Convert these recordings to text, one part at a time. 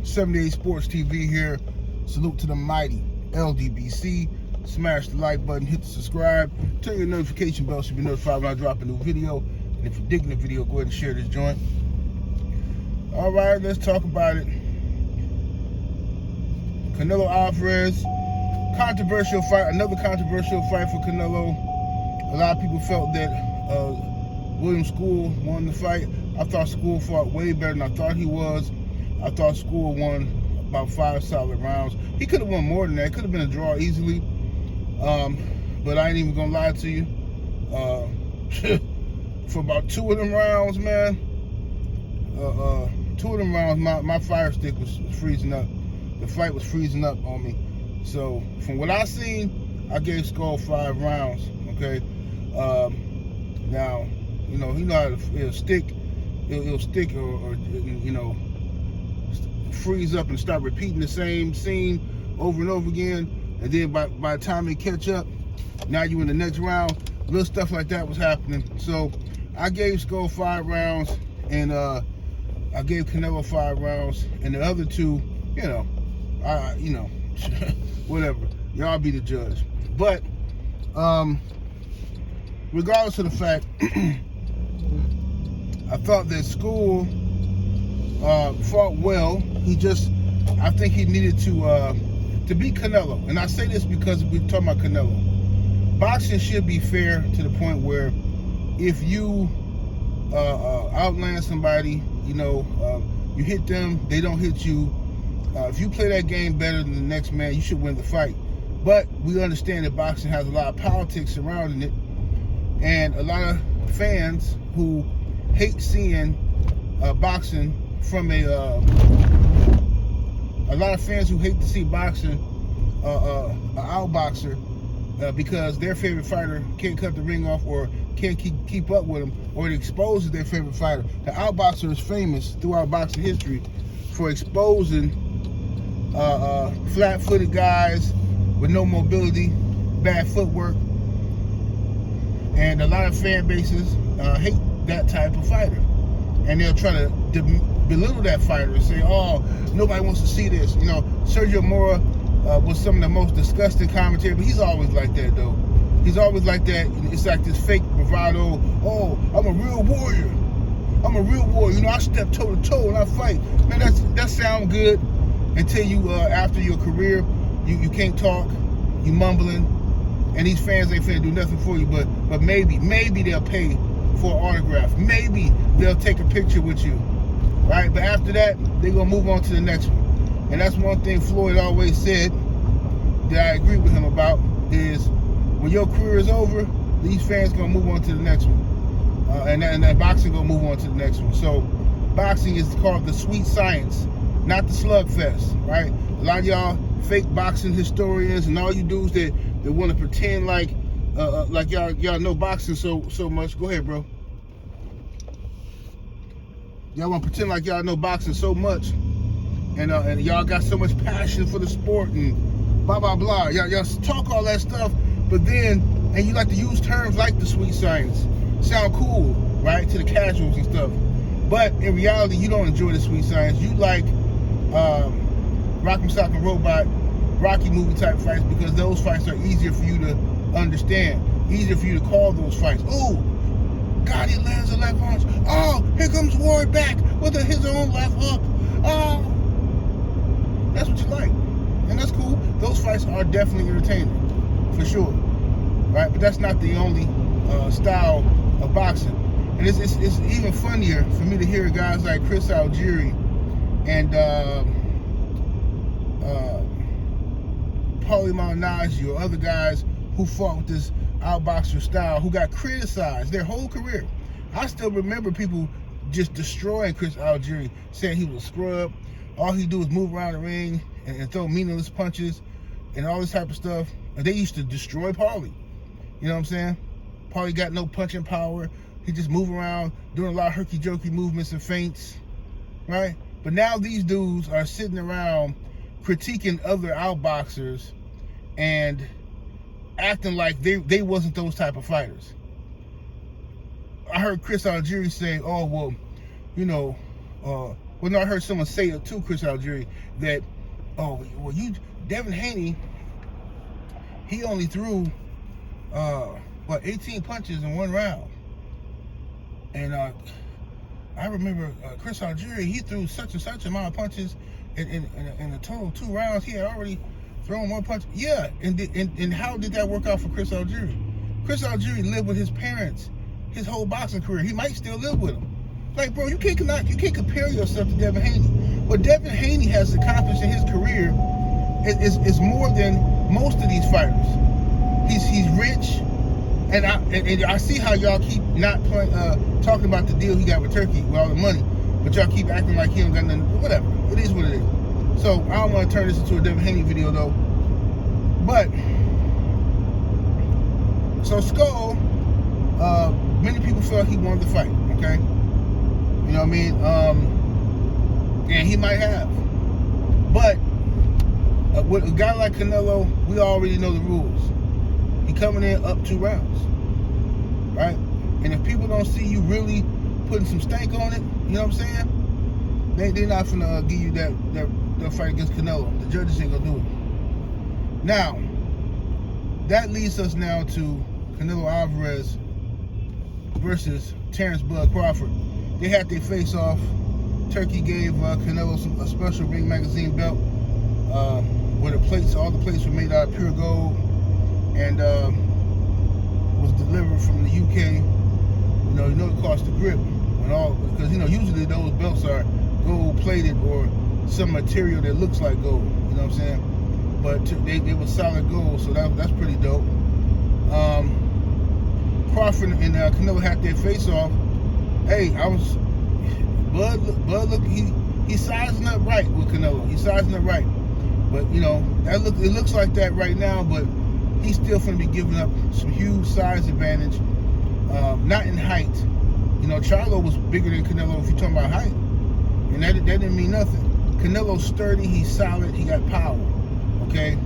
78 Sports TV here. Salute to the mighty LDBC. Smash the like button, hit the subscribe, turn your notification bell so you'll be notified when I drop a new video. And if you're digging the video, go ahead and share this joint. All right, let's talk about it. Canelo Alvarez, controversial fight, another controversial fight for Canelo. A lot of people felt that William School won the fight. I thought School fought way better than I thought he was. I thought School won about 5 solid rounds. He could have won more than that. It could have been a draw easily. But I ain't even gonna lie to you. For about 2 of them rounds, man, 2 of them rounds, my fire stick was freezing up. The fight was freezing up on me. So from what I seen, I gave Skull 5 rounds. Okay. Now, you know how it'll stick. It'll stick or you know, freeze up and start repeating the same scene over and over again. And then by the time they catch up, now you in the next round. Little stuff like that was happening. So I gave Skull 5 rounds, and I gave Canelo 5 rounds, and the other 2, whatever. Y'all be the judge. But regardless of the fact, I thought that School fought well. I think he needed to beat Canelo. And I say this because we're talking about Canelo. Boxing should be fair to the point where if you outland somebody, you hit them, they don't hit you. If you play that game better than the next man, you should win the fight. But we understand that boxing has a lot of politics surrounding it, and a lot of fans who hate seeing boxing from a lot of fans who hate to see boxing an outboxer because their favorite fighter can't cut the ring off or can't keep up with them, or it exposes their favorite fighter. The outboxer is famous throughout boxing history for exposing flat-footed guys with no mobility, bad footwork, and a lot of fan bases hate that type of fighter, and they'll try to belittle that fighter and say, "Oh, nobody wants to see this." Sergio Mora was some of the most disgusting commentary, but he's always like that, though. He's always like that. It's like this fake bravado. "Oh, I'm a real warrior. I'm a real warrior. I step toe to toe and I fight." Man, that sounds good until you after your career, you can't talk, you mumbling, and these fans ain't finna do nothing for you. But maybe they'll pay for an autograph. Maybe they'll take a picture with you, right? But after that, they're gonna move on to the next one. And that's one thing Floyd always said that I agree with him about, is when your career is over, these fans gonna move on to the next one, and that boxing gonna move on to the next one. So boxing is called the sweet science, not the slugfest, right? A lot of y'all fake boxing historians and all you dudes that want to pretend like y'all know boxing so much. Go ahead, bro. Y'all want to pretend like y'all know boxing so much, and y'all got so much passion for the sport and blah blah blah. Y'all talk all that stuff, but then you like to use terms like the sweet science. Sound cool, right, to the casuals and stuff. But in reality, you don't enjoy the sweet science. You like Rock'em Sock'em Robot, Rocky movie type fights, because those fights are easier for you to understand, easier for you to call those fights. Oh, God, he lands a left punch. Oh, here comes Ward back with his own left hook. Oh, that's what you like, and that's cool. Those fights are definitely entertaining, for sure, right? But that's not the only style of boxing. And it's even funnier for me to hear guys like Chris Algieri and Paulie Malignaggi or other guys who fought with this outboxer style, who got criticized their whole career. I still remember people just destroying Chris Algieri, saying he was a scrub. All he do is move around the ring and throw meaningless punches and all this type of stuff. And they used to destroy Paulie. You know what I'm saying? Paulie got no punching power. He just move around doing a lot of herky-jerky movements and feints, right? But now these dudes are sitting around critiquing other outboxers and acting like they wasn't those type of fighters. I heard Chris Algieri say, "Oh, well, Well, no, I heard someone say it to Chris Algieri that, oh, well, Devin Haney, he only threw, 18 punches in one round. And I remember Chris Algieri, he threw such and such amount of punches in a total of 2 rounds. He had already thrown more punches. Yeah, and how did that work out for Chris Algieri? Chris Algieri lived with his parents his whole boxing career. He might still live with them. Like, bro, you can't compare yourself to Devin Haney. What Devin Haney has accomplished in his career is more than most of these fighters. He's rich, and I see how y'all keep not talking about the deal he got with Turkey with all the money, but y'all keep acting like he don't got nothing. Whatever, it is what it is. So I don't want to turn this into a Devin Haney video though. But so Skull, many people felt he won the fight. Okay. You know what I mean? And he might have. But with a guy like Canelo, we already know the rules. He coming in up 2 rounds, right? And if people don't see you really putting some stank on it, you know what I'm saying? They're not gonna give you that fight against Canelo. The judges ain't gonna do it. Now, that leads us now to Canelo Alvarez versus Terence Bud Crawford. They had their face off. Turkey gave Canelo a special Ring Magazine belt where all the plates were made out of pure gold and was delivered from the UK. You know it cost a grip because usually those belts are gold plated or some material that looks like gold. You know what I'm saying? But they were solid gold, so that's pretty dope. Crawford and Canelo had their face off. Hey, Bud look, he's sizing up right with Canelo. He's sizing up right. But, it looks like that right now, but he's still going to be giving up some huge size advantage. Not in height. Charlo was bigger than Canelo if you're talking about height. And that didn't mean nothing. Canelo's sturdy, he's solid, he got power. Okay?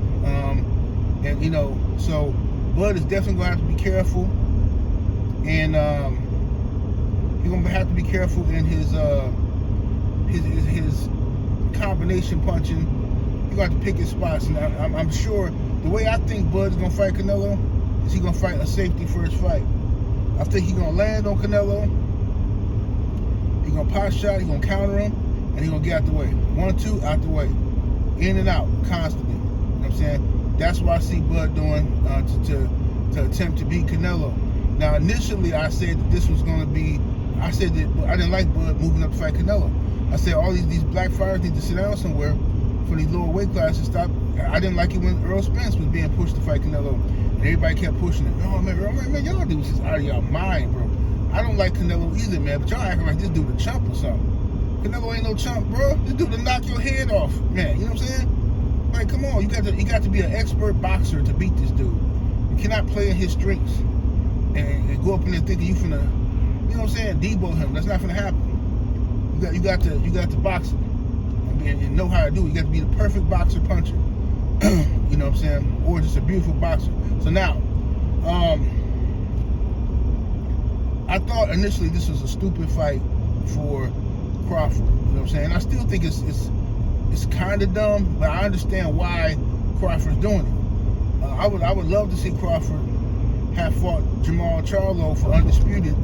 So Bud is definitely going to have to be careful. And he's gonna have to be careful in his combination punching. He's gonna have to pick his spots, and I'm sure the way I think Bud's gonna fight Canelo is he's gonna fight a safety first fight. I think he's gonna land on Canelo. He's gonna pot shot. He's gonna counter him, and he's gonna get out the way. 1, 2, out the way, in and out constantly. You know what I'm saying? That's what I see Bud doing to attempt to beat Canelo. Now, initially, I said that this was going to be, I said that I didn't like Bud moving up to fight Canelo. I said all these black fighters need to sit down somewhere for these lower weight classes. Stop. I didn't like it when Earl Spence was being pushed to fight Canelo, and everybody kept pushing it. Oh, man, y'all dudes is out of y'all mind, bro. I don't like Canelo either, man, but y'all acting like this dude a chump or something. Canelo ain't no chump, bro. This dude will knock your head off, man. You know what I'm saying? Like, come on. You got to be an expert boxer to beat this dude. You cannot play in his strengths. And go up in there thinking you finna, you know what I'm saying, debo him. That's not gonna happen. You got to box him and know how to do it. You got to be the perfect boxer puncher. You know what I'm saying? Or just a beautiful boxer. So now, I thought initially this was a stupid fight for Crawford. You know what I'm saying? I still think it's kind of dumb, but I understand why Crawford's doing it. I would love to see Crawford have fought Jamal Charlo for undisputed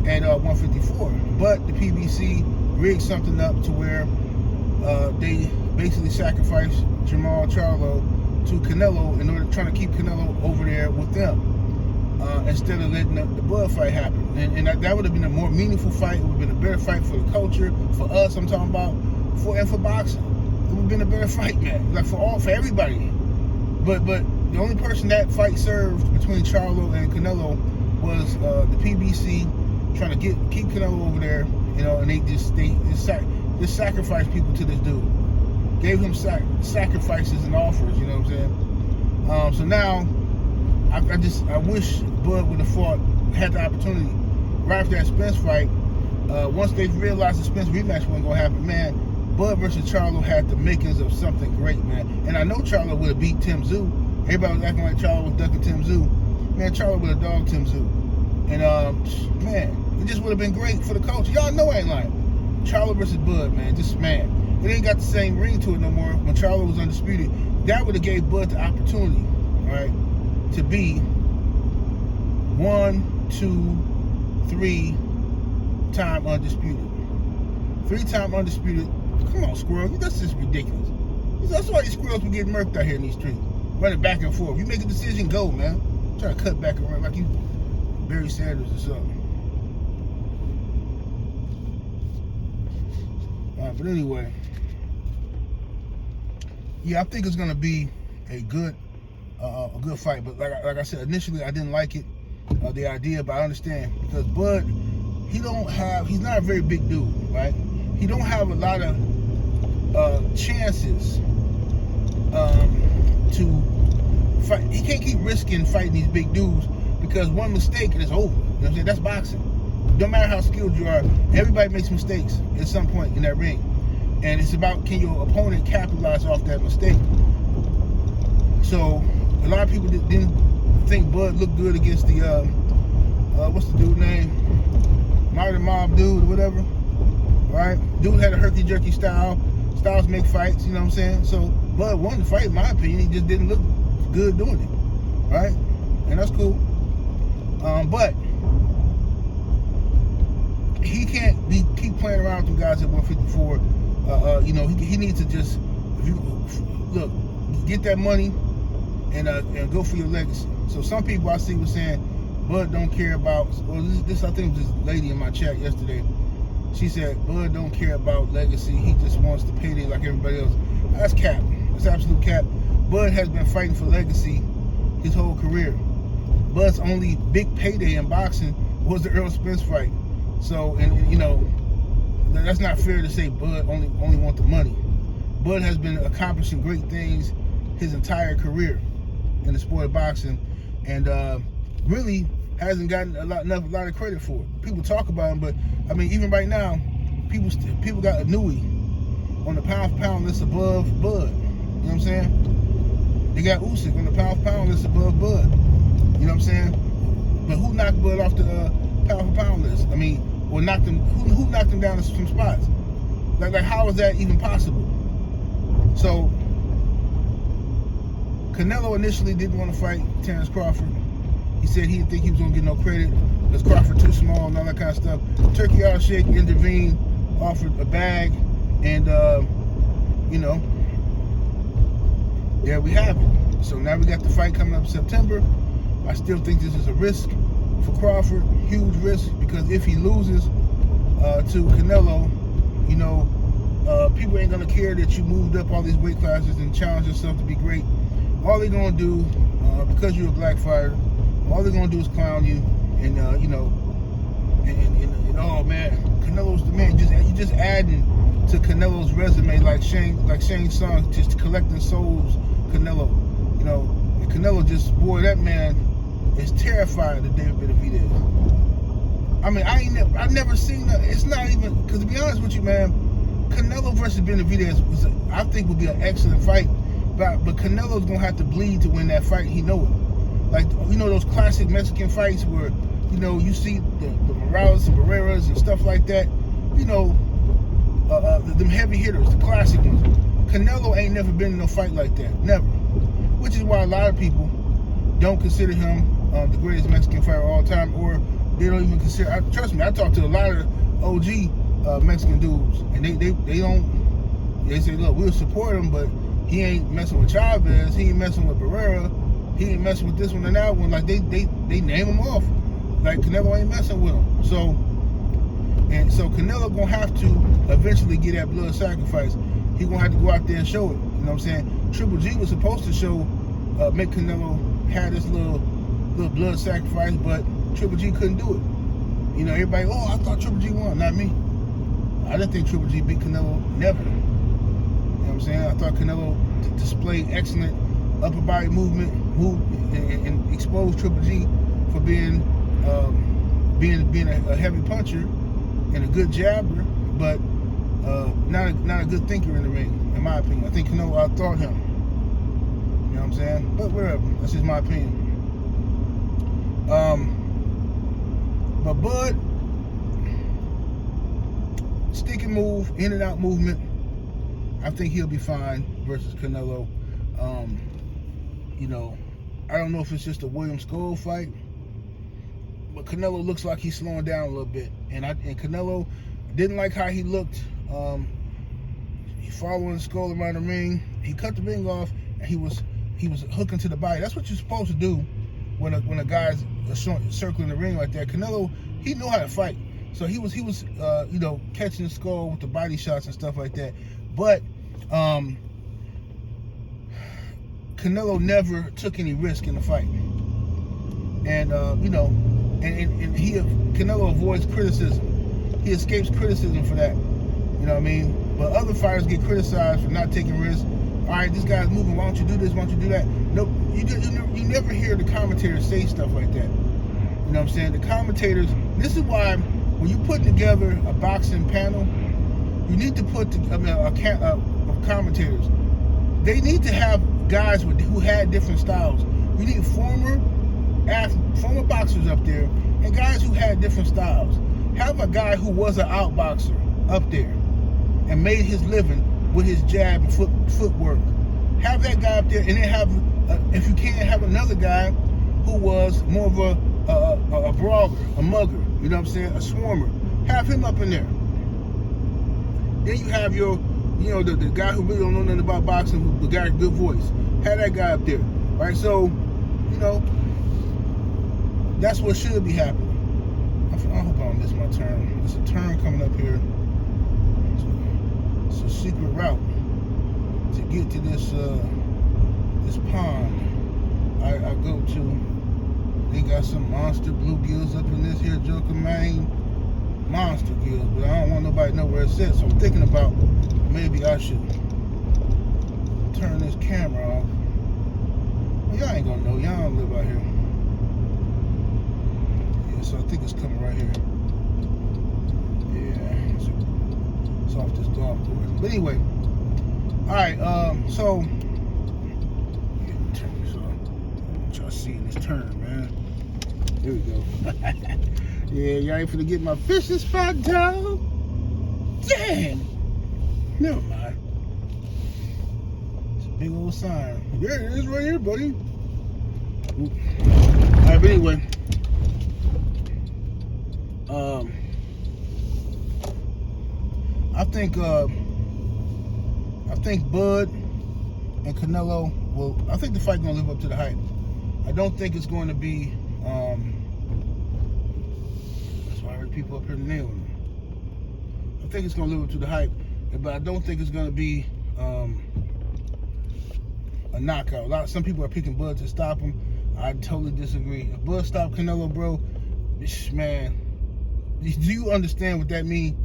at 154, but the PBC rigged something up to where they basically sacrificed Jamal Charlo to Canelo in order to try to keep Canelo over there with them instead of letting the Bud fight happen. And that would have been a more meaningful fight. It would have been a better fight for the culture, for us. I'm talking about for boxing. It would have been a better fight, man. Like for everybody. But the only person that fight served between Charlo and Canelo was the PBC trying to keep Canelo over there, and they just sacrificed people to this dude, gave him sacrifices and offers, you know what I'm saying? So now I wish Bud would have had the opportunity right after that Spence fight. Once they realized the Spence rematch wasn't gonna happen, man, Bud versus Charlo had the makings of something great, man. And I know Charlo would have beat Tim Tszyu. Everybody was acting like Charlo was ducking Tim Tszyu. Man, Charlo would have dogged Tim Tszyu. And, man, it just would have been great for the culture. Y'all know I ain't lying. Charlo versus Bud, man, just man. It ain't got the same ring to it no more. When Charlo was undisputed, that would have gave Bud the opportunity, right, to be 1, 2, 3 time undisputed. 3-time undisputed. Come on, squirrel. That's just ridiculous. That's why these squirrels be getting murked out here in these streets. Running back and forth. You make a decision, go, man. Try to cut back and run like you Barry Sanders or something. But anyway, yeah, I think it's gonna be a good fight. But like I said, initially I didn't like it, the idea, but I understand because Bud, he's not a very big dude, right? He don't have a lot of chances to fight. He can't keep risking fighting these big dudes because one mistake and it's over. You know what I'm saying? That's boxing. No matter how skilled you are, everybody makes mistakes at some point in that ring. And it's about, can your opponent capitalize off that mistake? So a lot of people didn't think Bud looked good against the what's the dude name? Mighty Mob dude or whatever. Right? Dude had a herky-jerky style. Styles make fights, you know what I'm saying? So Bud won the fight, in my opinion. He just didn't look good doing it. Right? And that's cool. But he can't keep playing around with them guys at 154. You know, he needs to just, look, get that money and go for your legacy. So some people I see were saying, Bud don't care about, well, this I think was this lady in my chat yesterday. She said, Bud don't care about legacy. He just wants the payday like everybody else. That's cap. That's absolute cap. Bud has been fighting for legacy his whole career. Bud's only big payday in boxing was the Earl Spence fight. So, and you know, that's not fair to say Bud only want the money. Bud has been accomplishing great things his entire career in the sport of boxing, and really hasn't gotten a lot of credit for it. People talk about him, but I mean, even right now, people got a Nui on the pound-for-pound list above Bud. You know what I'm saying? They got Usyk on the pound-for-pound list above Bud. You know what I'm saying? But who knocked Bud off the pound-for-pound list? I mean, or knocked him? Who knocked him down some spots? Like how is that even possible? So Canelo initially didn't want to fight Terence Crawford. He said he didn't think he was gonna get no credit because Crawford too small and all that kind of stuff. Turkey Al-Sheikh intervened, offered a bag, and you know, there we have it. So now we got the fight coming up in September. I still think this is a risk for Crawford, huge risk, because if he loses to Canelo, you know, people ain't gonna care that you moved up all these weight classes and challenged yourself to be great. All they're gonna do, because you're a black fighter, all they're gonna do is clown you, and you know, and oh man, Canelo's the man. You're just adding to Canelo's resume like Shane Song, just collecting souls. Canelo, you know, and Canelo just, boy, that man is terrified of David Benavidez. I mean, I've never seen that. It's not even, because to be honest with you, man, Canelo versus Benavidez I think would be an excellent fight, but Canelo's gonna have to bleed to win that fight. He know it. Like, you know, those classic Mexican fights where, you know, you see the Morales and Barreras and stuff like that. You know, them heavy hitters, the classic ones. Canelo ain't never been in no fight like that, never. Which is why a lot of people don't consider him the greatest Mexican fighter of all time, or they don't even consider. Trust me, I talked to a lot of OG Mexican dudes, and they don't. They say, look, we'll support him, but he ain't messing with Chavez, he ain't messing with Barrera, he ain't messing with this one and that one. Like they name him off. Like Canelo ain't messing with him. So Canelo gonna have to eventually get that blood sacrifice. He gonna have to go out there and show it. You know what I'm saying? Triple G was supposed to show, make Canelo have this little blood sacrifice, but Triple G couldn't do it. You know, everybody, oh, I thought Triple G won, not me. I didn't think Triple G beat Canelo, never. You know what I'm saying? I thought Canelo displayed excellent upper body movement, and exposed Triple G for being a heavy puncher and a good jabber, but not a good thinker in the ring, in my opinion. I think Canelo outthought him. You know what I'm saying? But whatever, that's just my opinion. But Bud, stick can move, in and out movement. I think he'll be fine versus Canelo. You know, I don't know if it's just a William Skull fight, but Canelo looks like he's slowing down a little bit. And Canelo didn't like how he looked. He following Skull around the ring. He cut the ring off, and he was hooking to the body. That's what you're supposed to do when a guy's circling the ring like that. Canelo, he knew how to fight, so he was you know, catching Skull with the body shots and stuff like that. But Canelo never took any risk in the fight, and you know, and Canelo avoids criticism. He escapes criticism for that. You know what I mean? But other fighters get criticized for not taking risks. All right, this guy's moving. Why don't you do this? Why don't you do that? Nope. You never hear the commentators say stuff like that. You know what I'm saying? The commentators. This is why when you put together a boxing panel, you need to put of commentators. They need to have guys who had different styles. You need former boxers up there and guys who had different styles. Have a guy who was an outboxer up there and made his living with his jab and footwork. Have that guy up there, and then have, if you can't, have another guy who was more of a brawler, a mugger. You know what I'm saying? A swarmer. Have him up in there. Then you have your, you know, the guy who really don't know nothing about boxing, the guy with good voice. Have that guy up there, right? So, you know, that's what should be happening. I hope I don't miss my turn. There's a turn coming up here. It's a secret route to get to this this pond I go to. They got some monster bluegills up in this here Joker Maine. Monster gills, but I don't want nobody to know where it's at. So I'm thinking about maybe I should turn this camera off. Well, y'all ain't gonna know. Y'all don't live out here. Yeah, so I think it's coming right here. Yeah, it's off this golf course. But anyway, all right. So yeah, turn this off. Y'all seeing this turn, man? There we go. Yeah, y'all ain't finna get my fishing spot down. Damn. Never mind. It's a big old sign. Yeah, it is right here, buddy. Alright, but anyway. I think Bud and Canelo I think the fight gonna live up to the hype. I don't think it's going to be that's why I heard people up here nailing it. I think it's gonna live up to the hype, but I don't think it's gonna be a knockout. Some people are picking Bud to stop him. I totally disagree. If Bud stopped Canelo, bro, man, do you understand what that means?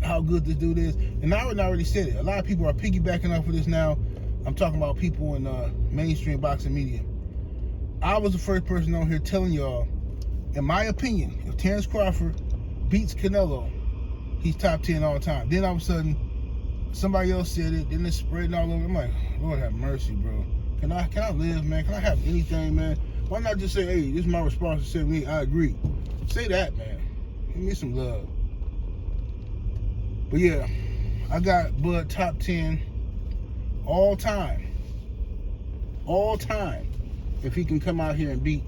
How good this dude is? And I already said it. A lot of people are piggybacking off of this now. I'm talking about people in mainstream boxing media. I was the first person on here telling y'all, in my opinion, if Terence Crawford beats Canelo, he's top 10 all time. Then all of a sudden, somebody else said it. Then it's spreading all over. I'm like, Lord have mercy, bro. Can I live, man? Can I have anything, man? Why not just say, hey, this is my response to 78. I agree. Say that, man. Give me some love. But yeah, I got Bud top 10 all time. All time. If he can come out here and beat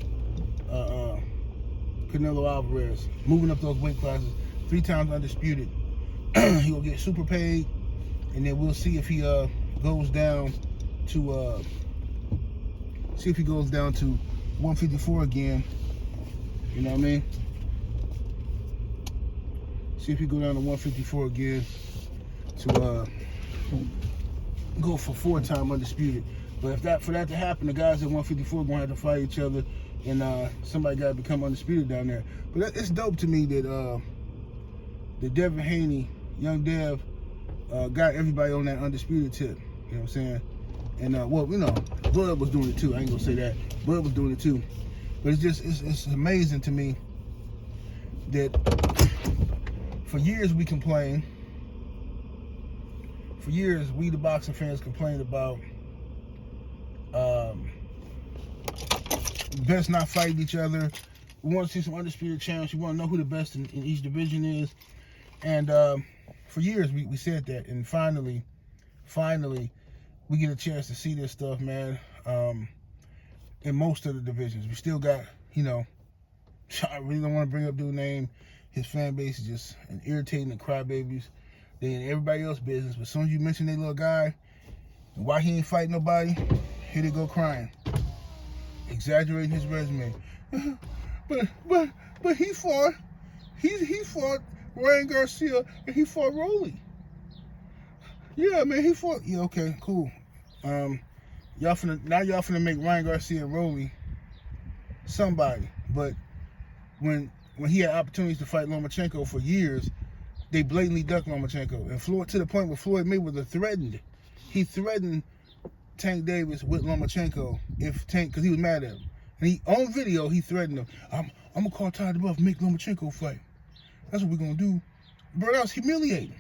Canelo Alvarez, moving up those weight classes, 3 times undisputed. He will get super paid, and then we'll see if he goes down to 154 again. You know what I mean? See if he go down to 154 again to go for 4-time undisputed. But for that to happen, the guys at 154 are gonna have to fight each other, and somebody got to become undisputed down there. But it's dope to me that Devin Haney, Young Dev, got everybody on that undisputed tip. You know what I'm saying? And well, you know, Bud was doing it too. I ain't gonna say that. Bud was doing it too. But it's amazing to me that for years we complained. For years, we the boxing fans complained about best not fighting each other. We want to see some undisputed champs. We want to know who the best in each division is. And for years we said that, and finally, we get a chance to see this stuff, man. In most of the divisions, we still got, I really don't want to bring up dude's name. His fan base is just an irritating and crybabies. They in everybody else's business, but as soon as you mention that little guy and why he ain't fighting nobody, here they go crying, exaggerating his resume. but he fought Ryan Garcia and he fought Rolly. Yeah, man, he fought. Yeah, okay, cool. Y'all finna make Ryan Garcia and Rolly somebody, but when he had opportunities to fight Lomachenko for years, they blatantly ducked Lomachenko, and Floyd, to the point where Floyd Mayweather threatened Tank Davis with Lomachenko because he was mad at him, and on video he threatened him. I'm gonna call Ty DeBuff, make Lomachenko fight. That's what we're gonna do, bro. That was humiliating.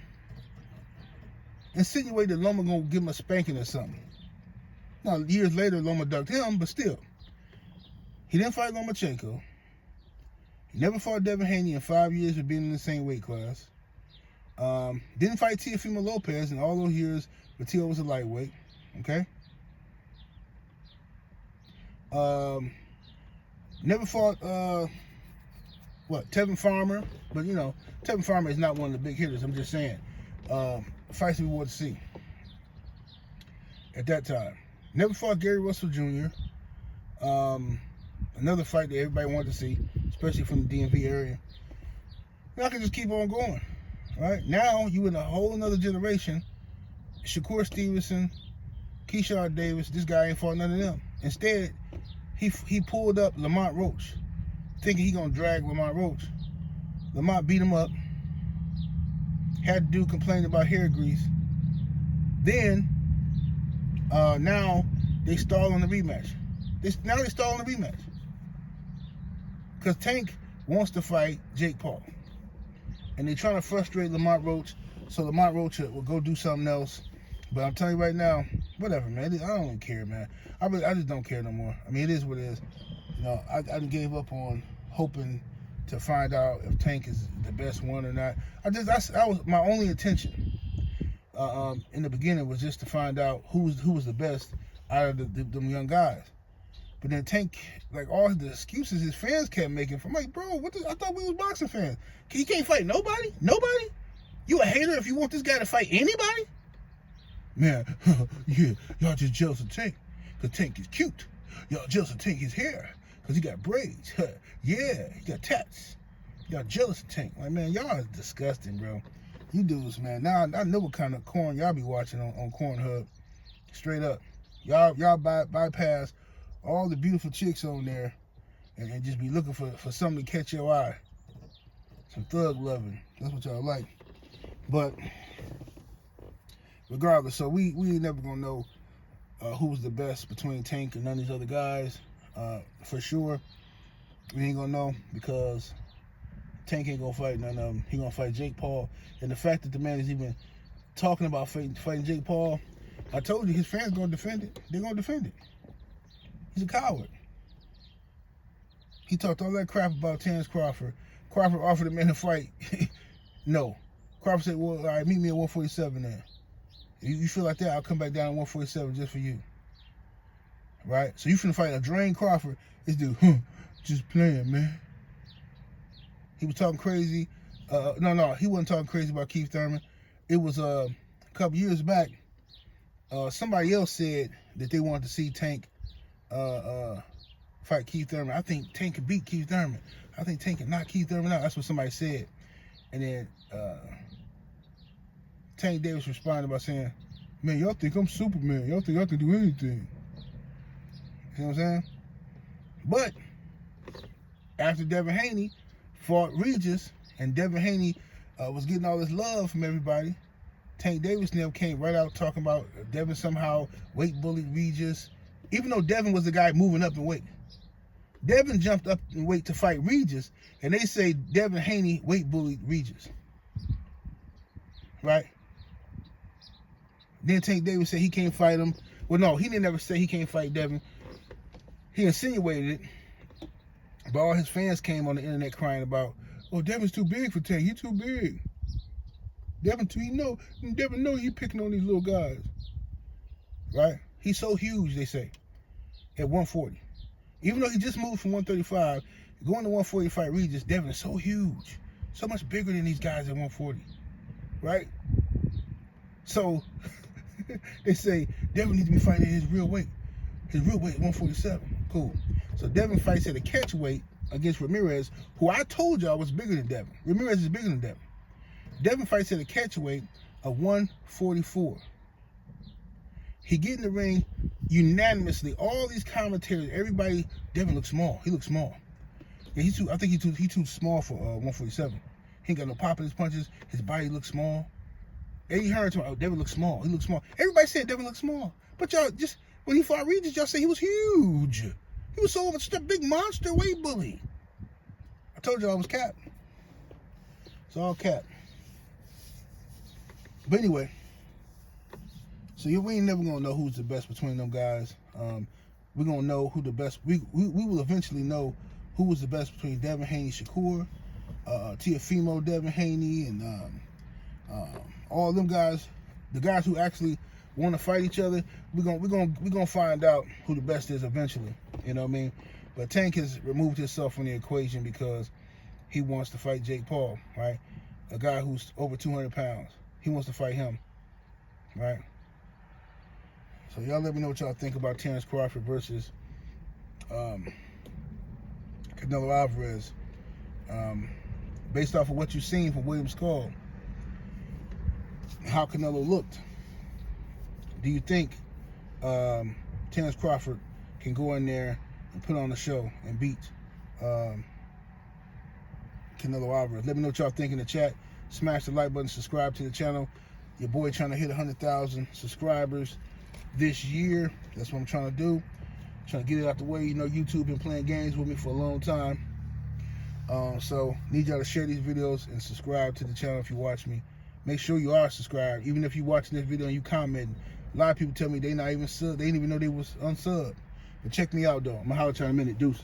Insinuated Loma gonna give him a spanking or something. Now years later, Loma ducked him, but still, he didn't fight Lomachenko. He never fought Devin Haney in 5 years of being in the same weight class. Didn't fight Teofimo Lopez in all those years, but Teo was a lightweight. Okay. Never fought Tevin Farmer, but Tevin Farmer is not one of the big hitters. I'm just saying, fights we wanted to see at that time. Never fought Gary Russell Jr. Another fight that everybody wanted to see, especially from the DMV area. Now I can just keep on going. Right now, you in a whole another generation. Shakur Stevenson, Keyshawn Davis. This guy ain't fought none of them. Instead, he pulled up Lamont Roach, thinking he gonna drag Lamont Roach. Lamont beat him up. Had the dude complain about hair grease. Then, now they stall on the rematch. They stall on the rematch because Tank wants to fight Jake Paul, and they're trying to frustrate Lamont Roach, so Lamont Roach will go do something else. But I'm telling you right now, whatever, man. I don't even care, man. I just don't care no more. I mean, it is what it is. I gave up on hoping to find out if Tank is the best one or not. That was my only intention in the beginning, was just to find out who was the best out of them young guys. But then Tank, like all the excuses his fans kept making, I'm like, bro, I thought we was boxing fans. He can't fight nobody? Nobody? You a hater if you want this guy to fight anybody? Man, yeah, y'all just jealous of Tank because Tank is cute. Y'all jealous of Tank his hair because he got braids. Yeah, he got tats. Y'all jealous of Tank. Like, man, y'all is disgusting, bro. You dudes, man. Now I know what kind of corn y'all be watching on Cornhub. Straight up. Y'all bypass all the beautiful chicks on there and just be looking for something to catch your eye. Some thug loving. That's what y'all like. But regardless, so we ain't never gonna know who was the best between Tank and none of these other guys. For sure, we ain't gonna know because Tank ain't gonna fight none of them. He gonna fight Jake Paul, and the fact that the man is even talking about fighting Jake Paul, I told you his fans gonna defend it. They're gonna defend it. He's a coward. He talked all that crap about Terence Crawford. Crawford offered the man a fight. No. Crawford said, well, all right, meet me at 147 then. You feel like that, I'll come back down at 147 just for you. Right? So you finna fight a drained Crawford. This dude, just playing, man. He was talking crazy. No, he wasn't talking crazy about Keith Thurman. It was a couple years back. Somebody else said that they wanted to see Tank fight Keith Thurman. I think Tank could beat Keith Thurman. I think Tank can knock Keith Thurman out. That's what somebody said. And then Tank Davis responded by saying, man, y'all think I'm Superman. Y'all think I can do anything. You know what I'm saying? But after Devin Haney fought Regis, and Devin Haney was getting all this love from everybody, Tank Davis now came right out talking about Devin somehow weight bullied Regis, even though Devin was the guy moving up in weight. Devin jumped up in weight to fight Regis, and they say Devin Haney weight bullied Regis. Right? Then Tank Davis said he can't fight him. Well, no, he didn't ever say he can't fight Devin. He insinuated it, but all his fans came on the internet crying about, oh, Devin's too big for Tank. He's too big. Devin know he picking on these little guys, right? He's so huge, they say, at 140. Even though he just moved from 135, going to 145 Regis, Devin is so huge, so much bigger than these guys at 140, right? So they say Devin needs to be fighting at his real weight. His real weight is 147. Cool. So Devin fights at a catch weight against Ramirez, who I told y'all was bigger than Devin. Ramirez is bigger than Devin. Devin fights at a catch weight of 144. He get in the ring unanimously. All these commentators, everybody, Devin looks small. He looks small. Yeah, I think he too small for 147. He ain't got no pop in his punches. His body looks small. Eddie Hearn told me, oh, Devin looks small. He looks small. Everybody said Devin looks small. But y'all, just when he fought Regis, y'all say he was huge. He was so much a big monster weight bully. I told y'all it was cap. It's all cap. But anyway, so we ain't never gonna know who's the best between them guys. We're gonna know who the best. We will eventually know who was the best between Devin Haney, Shakur, Teofimo, Devin Haney, and all them guys. The guys who actually want to fight each other. We're gonna find out who the best is eventually. You know what I mean? But Tank has removed himself from the equation because he wants to fight Jake Paul, right? A guy who's over 200 pounds. He wants to fight him, right? So y'all let me know what y'all think about Terence Crawford versus Canelo Alvarez. Based off of what you've seen from William Skull, how Canelo looked, do you think Terence Crawford can go in there and put on a show and beat Canelo Alvarez? Let me know what y'all think in the chat. Smash the like button, subscribe to the channel. Your boy trying to hit 100,000 subscribers this year. That's what I'm trying to do. Trying to get it out the way. You know, YouTube been playing games with me for a long time. So need y'all to share these videos and subscribe to the channel if you watch me. Make sure you are subscribed. Even if you're watching this video and you commenting, a lot of people tell me they not even sub. They didn't even know they was unsubbed. But check me out though. I'm gonna holler at y'all in a minute. Deuces.